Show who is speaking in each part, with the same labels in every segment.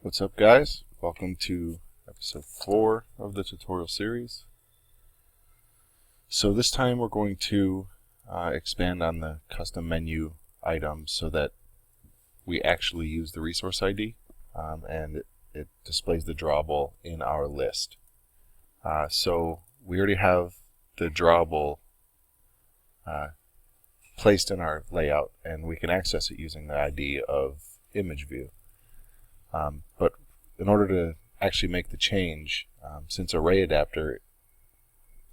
Speaker 1: What's up, guys? Welcome to episode 4 of the tutorial series. So this time we're going to expand on the custom menu items so that we actually use the resource ID and it displays the drawable in our list. So we already have the drawable placed in our layout, and we can access it using the ID of image view. But in order to actually make the change, since ArrayAdapter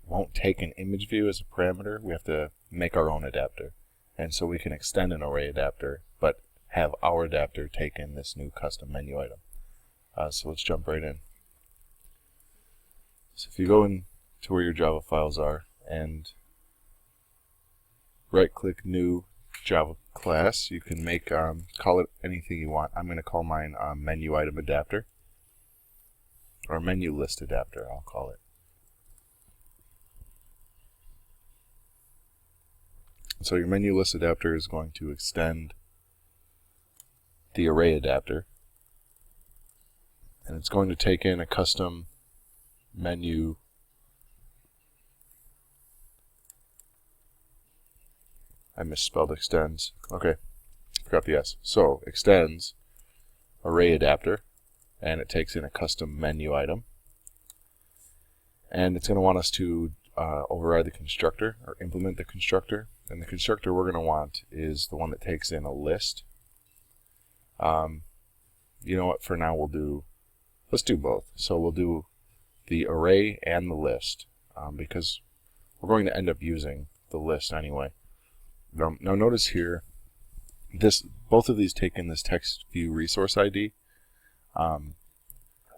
Speaker 1: won't take an image view as a parameter, we have to make our own adapter. And so we can extend an ArrayAdapter, but have our adapter take in this new custom menu item. So let's jump right in. So if you go into where your Java files are and right-click New Java class, you can make call it anything you want. I'm going to call mine menu item adapter, or MenuListAdapter I'll call it. So your MenuListAdapter is going to extend the ArrayAdapter, and it's going to take in a custom menu I misspelled extends. Okay, forgot the S. So extends ArrayAdapter, and it takes in a custom menu item. And it's going to want us to override the constructor, or implement the constructor. And the constructor we're going to want is the one that takes in a list. You know what, for now let's do both. So we'll do the array and the list, because we're going to end up using the list anyway. Now notice here, both of these take in this text view resource ID.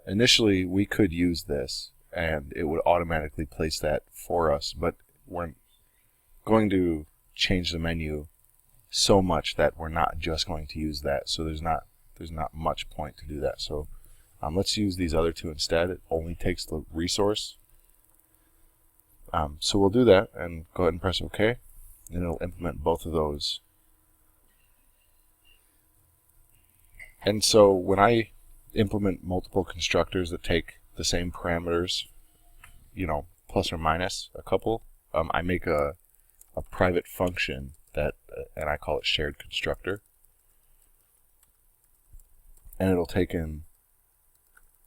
Speaker 1: Initially we could use this and it would automatically place that for us, but we're going to change the menu so much that we're not just going to use that. So there's not much point to do that. So let's use these other two instead. It only takes the resource. So we'll do that and go ahead and press OK. And it'll implement both of those. And so when I implement multiple constructors that take the same parameters, plus or minus a couple, I make a private function that, and I call it shared constructor. And it'll take in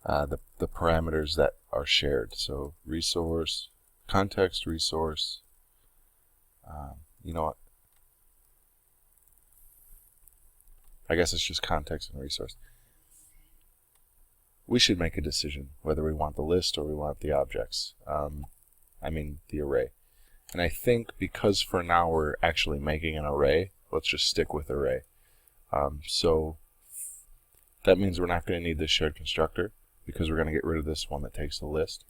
Speaker 1: the parameters that are shared. So resource, context, resource. You know what? I guess it's just context and resource. We should make a decision whether we want the list or we want the objects. I mean the array. And I think because for now we're actually making an array, let's just stick with array. So that means we're not going to need this shared constructor because we're going to get rid of this one that takes the list.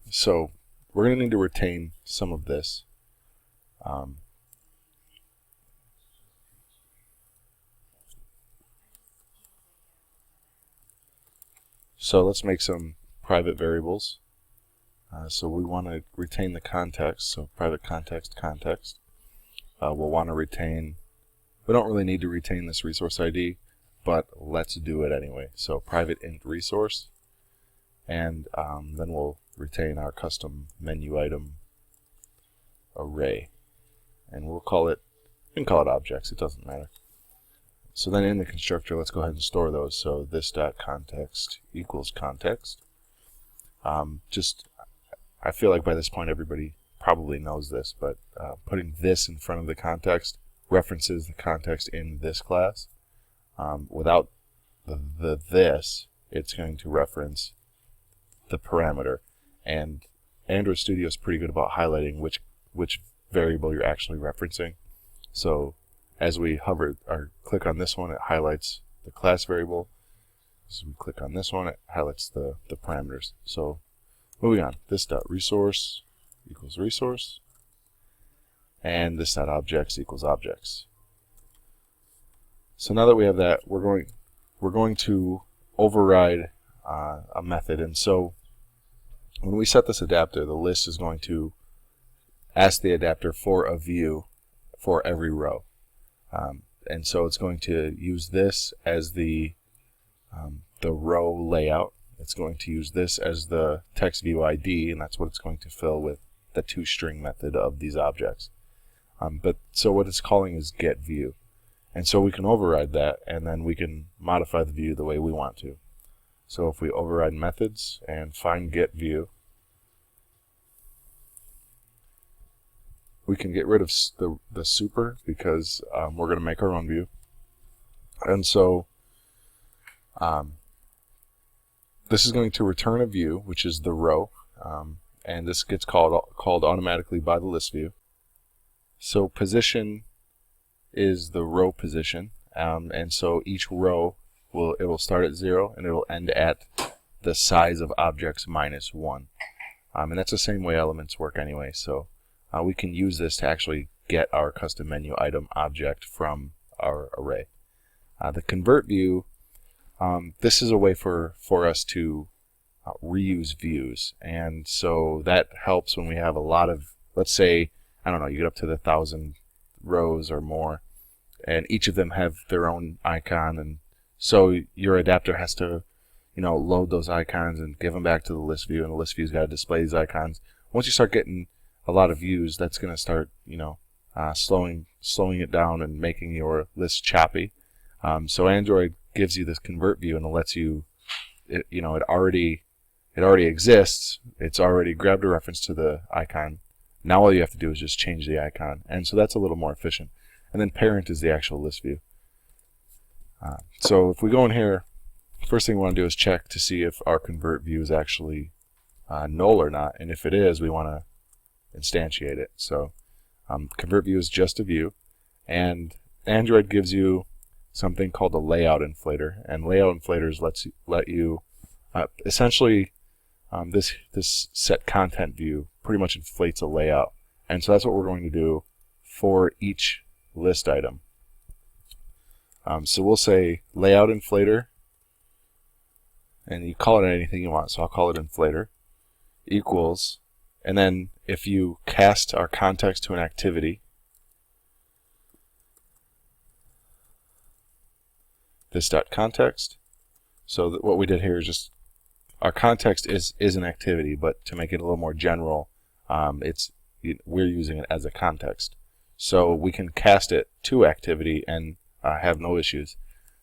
Speaker 1: So we're going to need to retain some of this. So let's make some private variables. So we want to retain the context, so private context. We'll want to retain, we don't really need to retain this resource ID, but let's do it anyway. So private int resource, and then we'll retain our custom menu item array, and we can call it objects, it doesn't matter. So then in the constructor, let's go ahead and store those. So this.context equals context. I feel like by this point everybody probably knows this, but putting this in front of the context references the context in this class. Without this, it's going to reference the parameter. And Android Studio is pretty good about highlighting which variable you're actually referencing. So as we hover or click on this one, it highlights the class variable. As we click on this one, it highlights the parameters. So moving on, this.resource equals resource, and this.objects equals objects. So now that we have that, we're going to override a method. And so when we set this adapter, the list is going to ask the adapter for a view for every row. and so it's going to use this as the row layout. It's going to use this as the text view ID, and that's what it's going to fill with the toString method of these objects. So what it's calling is GetView. And so we can override that, and then we can modify the view the way we want to. So if we override methods and find GetView, we can get rid of the super because we're going to make our own view. And so this is going to return a view, which is the row, and this gets called automatically by the list view. So position is the row position, and so each row will start at 0 and it'll end at the size of objects minus 1, and that's the same way elements work anyway. So we can use this to actually get our custom menu item object from our array. The ConvertView, this is a way for us to reuse views, and so that helps when we have a lot of, let's say, I don't know, you get up to the 1,000 rows or more, and each of them have their own icon, and so your adapter has to, load those icons and give them back to the list view, and the list view's got to display these icons. Once you start getting a lot of views, that's going to start, slowing it down and making your list choppy. So Android gives you this ConvertView, and it lets you, it already exists. It's already grabbed a reference to the icon. Now all you have to do is just change the icon, and so that's a little more efficient. And then parent is the actual list view. So if we go in here, first thing we want to do is check to see if our ConvertView is actually null or not, and if it is, we want to instantiate it. So ConvertView is just a view, and Android gives you something called a layout inflator, and layout inflators let you essentially this set content view pretty much inflates a layout, and so that's what we're going to do for each list item. So we'll say layout inflator, and you call it anything you want, so I'll call it inflator, equals, and then if you cast our context to an activity, this.context, so that what we did here is just, our context is an activity, but to make it a little more general, we're using it as a context. So we can cast it to activity and have no issues.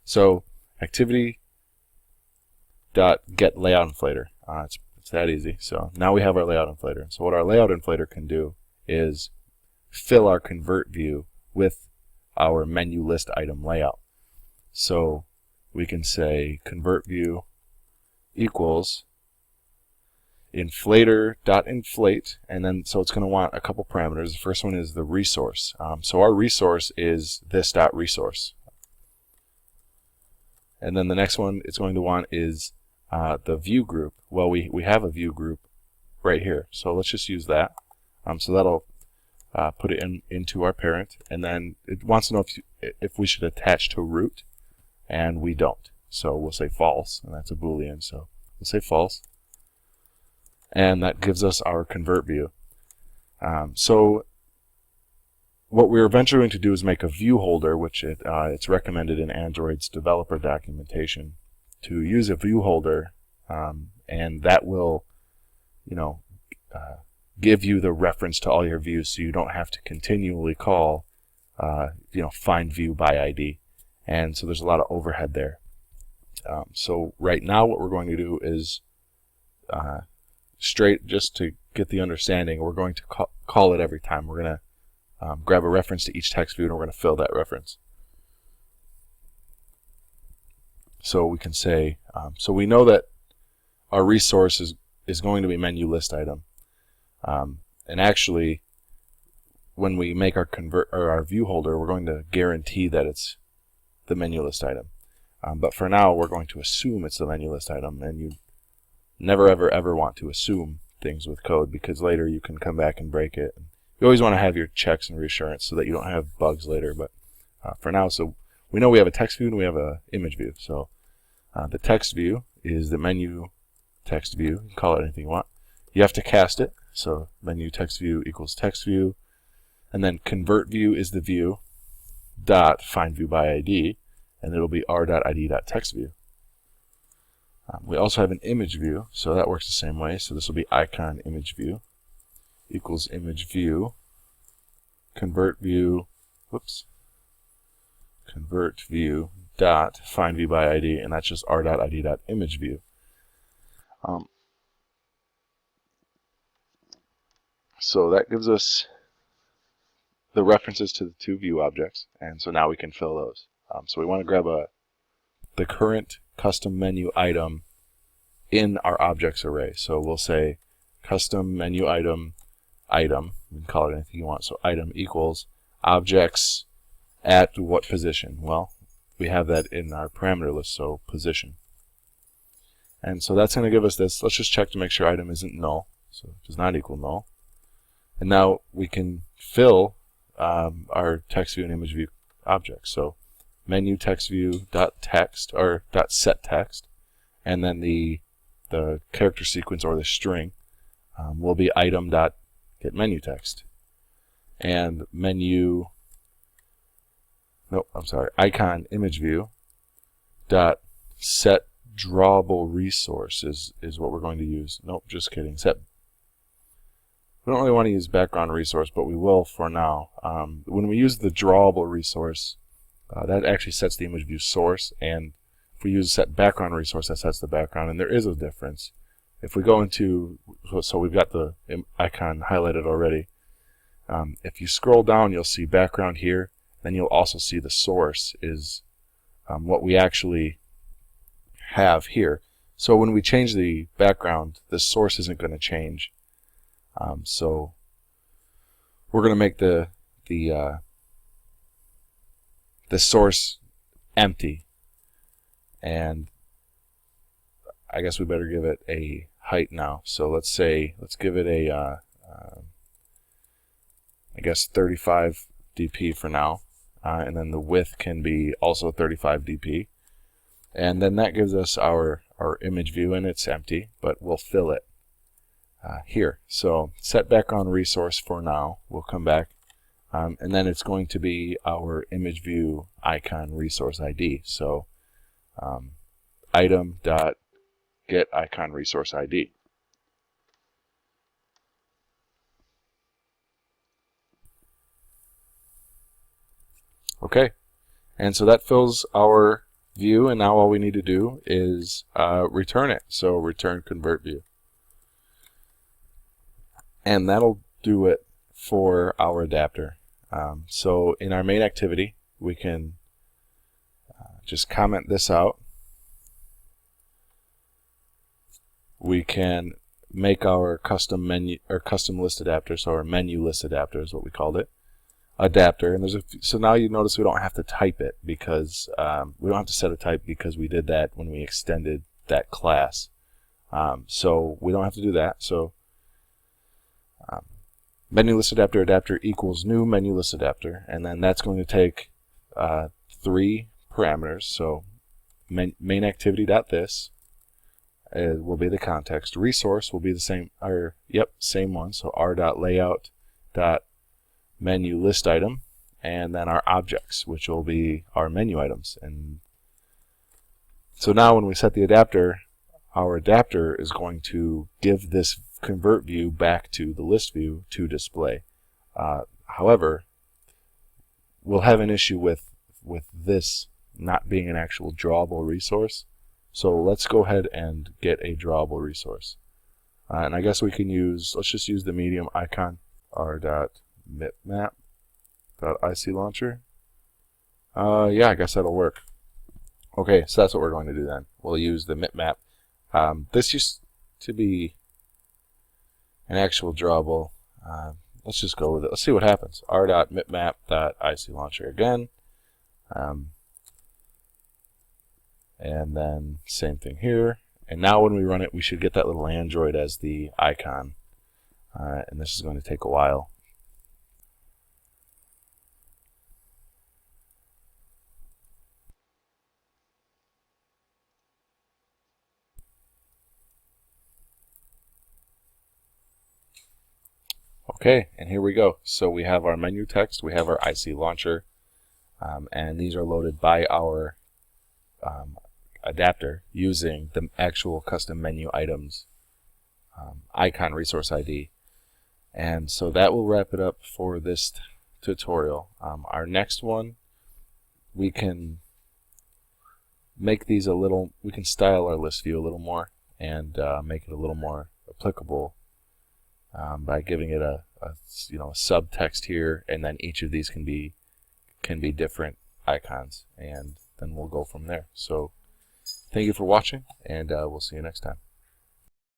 Speaker 1: So activity.getLayoutInflator. It's that easy. So now we have our layout inflator. So what our layout inflator can do is fill our ConvertView with our menu list item layout. So we can say ConvertView equals inflator.inflate, and then so it's going to want a couple parameters. The first one is the resource. So our resource is this.resource. And then the next one it's going to want is the view group. Well, we have a view group right here, so let's just use that. So that'll put it into our parent, and then it wants to know if we should attach to root, and we don't. So we'll say false, and that's a Boolean, so we'll say false. And that gives us our ConvertView. So what we're eventually going to do is make a view holder, which it's recommended in Android's developer documentation to use a view holder, and that will, give you the reference to all your views, so you don't have to continually call, find view by ID. And so there's a lot of overhead there. So right now what we're going to do is straight, just to get the understanding, we're going to call it every time. We're going to grab a reference to each text view, and we're going to fill that reference. So we can say, so we know that our resource is going to be menu list item. And actually, when we make our view holder, we're going to guarantee that it's the menu list item. But for now, we're going to assume it's the menu list item, and you never ever want to assume things with code, because later you can come back and break it. You always want to have your checks and reassurance so that you don't have bugs later. But for now, so we know we have a text view and we have an image view. So the text view is the menu text view. You can call it anything you want. You have to cast it. So menu text view equals text view, and then ConvertView is the view, dot find view by ID, and it'll be r.id.textView. We also have an image view, so that works the same way. So this will be icon image view equals image view ConvertView, ConvertView dot find view by ID, and that's just r.id.imageView. So that gives us the references to the two view objects, and so now we can fill those. So we want to grab the current custom menu item in our objects array. So we'll say custom menu item, you can call it anything you want. So item equals objects at what position? Well, we have that in our parameter list, so position. And so that's going to give us this. Let's just check to make sure item isn't null. So it does not equal null. And now we can fill our text view and image view objects. So menu text view dot text or dot set text, and then the character sequence or the string will be item dot get menu text, and icon image view dot set drawable resource is what we're going to use. Nope, just kidding. We don't really want to use background resource, but we will for now. When we use the drawable resource, that actually sets the image view source, and if we use set background resource, that sets the background, and there is a difference. If we go into, so we've got the icon highlighted already. If you scroll down, you'll see background here, then you'll also see the source is what we actually have here. So when we change the background, the source isn't going to change. So we're going to make the source empty, and I guess we better give it a height now. So let's give it a I guess 35 dp for now, and then the width can be also 35 dp, and then that gives us our image view, and it's empty, but we'll fill it here. So set background resource for now. We'll come back, and then it's going to be our image view icon resource ID. So item dot get icon resource ID. Okay, and so that fills our view, and now all we need to do is return it. So return ConvertView, and that'll do it for our adapter. So in our main activity, we can just comment this out. We can make our custom menu or custom list adapter, so our menu list adapter is what we called it, adapter. And so now you notice we don't have to type it, because we don't have to set a type, because we did that when we extended that class. So we don't have to do that. So MenuListAdapter adapter equals new MenuListAdapter, and then that's going to take 3 parameters. So main activity.this will be the context. Resource will be the same, or same one. So r.layout.menuListItem, and then our objects, which will be our menu items. And so now when we set the adapter, our adapter is going to give this convert view back to the list view to display. However, we'll have an issue with this not being an actual drawable resource. So let's go ahead and get a drawable resource. And I guess we can let's just use the medium icon, r.mitmap.iclauncher. Yeah, I guess that'll work. Okay, so that's what we're going to do then. We'll use the mitmap. This used to be an actual drawable. Let's just go with it. Let's see what happens. r.mitmap.iclauncher again. And then same thing here. And now when we run it, we should get that little Android as the icon. And this is going to take a while. Okay, and here we go. So we have our menu text, we have our IC launcher, and these are loaded by our adapter using the actual custom menu items icon resource ID. And so that will wrap it up for this tutorial. Our next one, we can make these we can style our list view a little more and make it a little more applicable by giving it a subtext here, and then each of these can be different icons, and then we'll go from there. So thank you for watching, and we'll see you next time.